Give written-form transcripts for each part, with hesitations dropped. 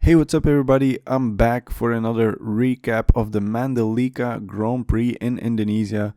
Hey, what's up everybody? I'm back for another recap of the Mandalika Grand Prix in Indonesia.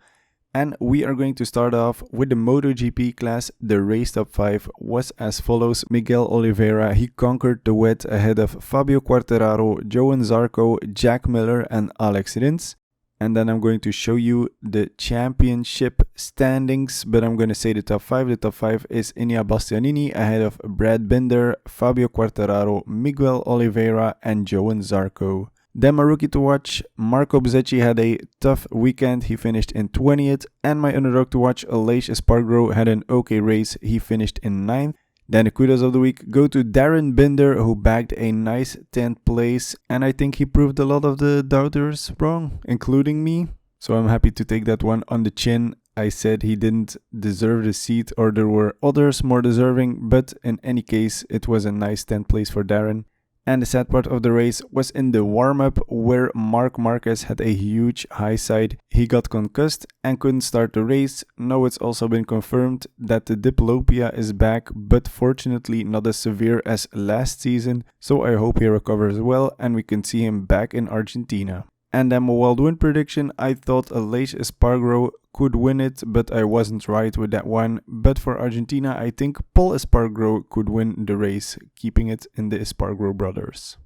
And we are going to start off with the MotoGP class. The race top 5 was as follows. Miguel Oliveira, he conquered the wet ahead of Fabio Quartararo, Johan Zarco, Jack Miller and Alex Rins. And then I'm going to show you the championship standings, but I'm going to say the top 5. The top 5 is Inia Bastianini ahead of Brad Binder, Fabio Quartararo, Miguel Oliveira and Johan Zarco. Then my rookie to watch, Marco Bezzecchi had a tough weekend, he finished in 20th. And my underdog to watch, Aleix Espargaro, had an okay race, he finished in 9th. Then the kudos of the week go to Darren Binder, who bagged a nice 10th place, and I think he proved a lot of the doubters wrong, including me. So I'm happy to take that one on the chin. I said he didn't deserve the seat, or there were others more deserving, but in any case it was a nice 10th place for Darren. And the sad part of the race was in the warm-up, where Marc Marquez had a huge high side. He got concussed and couldn't start the race. Now it's also been confirmed that the diplopia is back, but fortunately not as severe as last season. So I hope he recovers well and we can see him back in Argentina. And then my wild win prediction, I thought Aleix Espargaro could win it, but I wasn't right with that one. But for Argentina, I think Pol Espargaro could win the race, keeping it in the Espargaro brothers.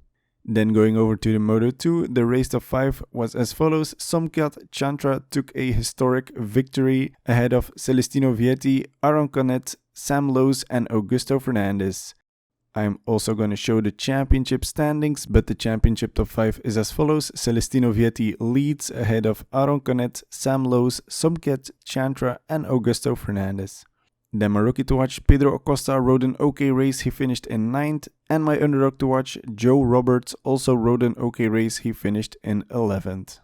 Then going over to the Moto2, the race top 5 was as follows. Somkhat Chantra took a historic victory ahead of Celestino Vietti, Aaron Canet, Sam Lowes and Augusto Fernandez. I'm also going to show the championship standings, but the championship top 5 is as follows. Celestino Vietti leads ahead of Aaron Canet, Sam Lowes, Somkhat Chantra and Augusto Fernandez. Then my rookie to watch, Pedro Acosta, rode an okay race, he finished in 9th. And my underdog to watch, Joe Roberts, also rode an okay race, he finished in 11th.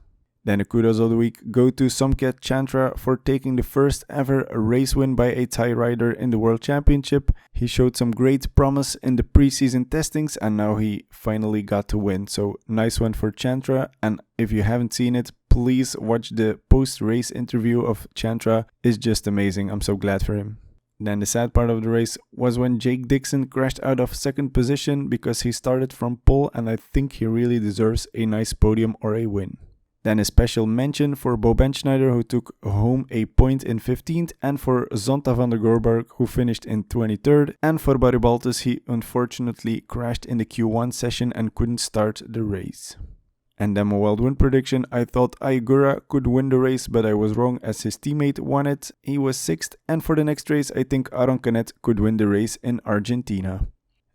Then the kudos of the week go to Somkhat Chantra for taking the first ever race win by a Thai rider in the World Championship. He showed some great promise in the preseason testings and now he finally got to win. So nice one for Chantra, and if you haven't seen it, please watch the post-race interview of Chantra. It's just amazing. I'm so glad for him. Then the sad part of the race was when Jake Dixon crashed out of second position because he started from pole, and I think he really deserves a nice podium or a win. Then a special mention for Bo Benschneider, who took home a point in 15th, and for Zonta van der Gorberg, who finished in 23rd, and for Barry Baltus, he unfortunately crashed in the Q1 session and couldn't start the race. And then my wild win prediction, I thought Aigura could win the race, but I was wrong as his teammate won it. He was 6th, and for the next race, I think Aaron Canet could win the race in Argentina.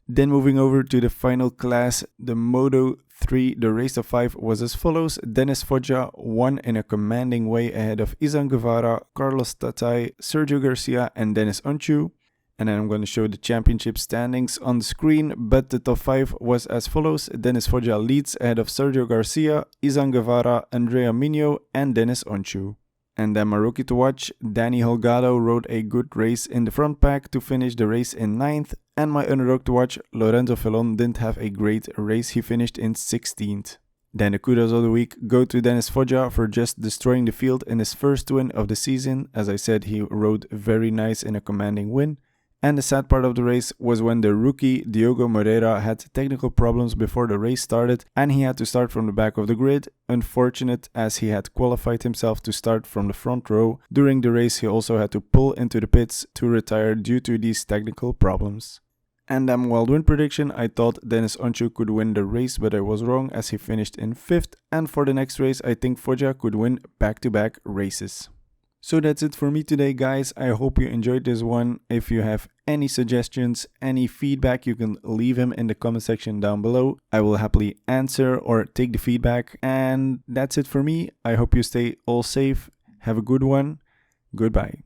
Then moving over to the final class, the Moto3, the race of 5 was as follows. Dennis Foggia won in a commanding way ahead of Izan Guevara, Carlos Tatai, Sergio Garcia and Dennis Onchu. And then I'm going to show the championship standings on the screen, but the top 5 was as follows. Dennis Foggia leads ahead of Sergio Garcia, Izan Guevara, Andrea Minho and Dennis Onchu. And then my rookie to watch, Danny Holgado, rode a good race in the front pack to finish the race in 9th. And my underdog to watch, Lorenzo Felon, didn't have a great race, he finished in 16th. Then the kudos of the week go to Dennis Foggia for just destroying the field in his first win of the season. As I said, he rode very nice in a commanding win. And the sad part of the race was when the rookie Diogo Moreira had technical problems before the race started and he had to start from the back of the grid. Unfortunate, as he had qualified himself to start from the front row. During the race he also had to pull into the pits to retire due to these technical problems. And then wild win prediction, I thought Dennis Onchu could win the race, but I was wrong as he finished in 5th. And for the next race I think Foggia could win back-to-back races. So that's it for me today, guys. I hope you enjoyed this one. If you have any suggestions, any feedback, you can leave them in the comment section down below. I will happily answer or take the feedback. And that's it for me. I hope you stay all safe. Have a good one. Goodbye.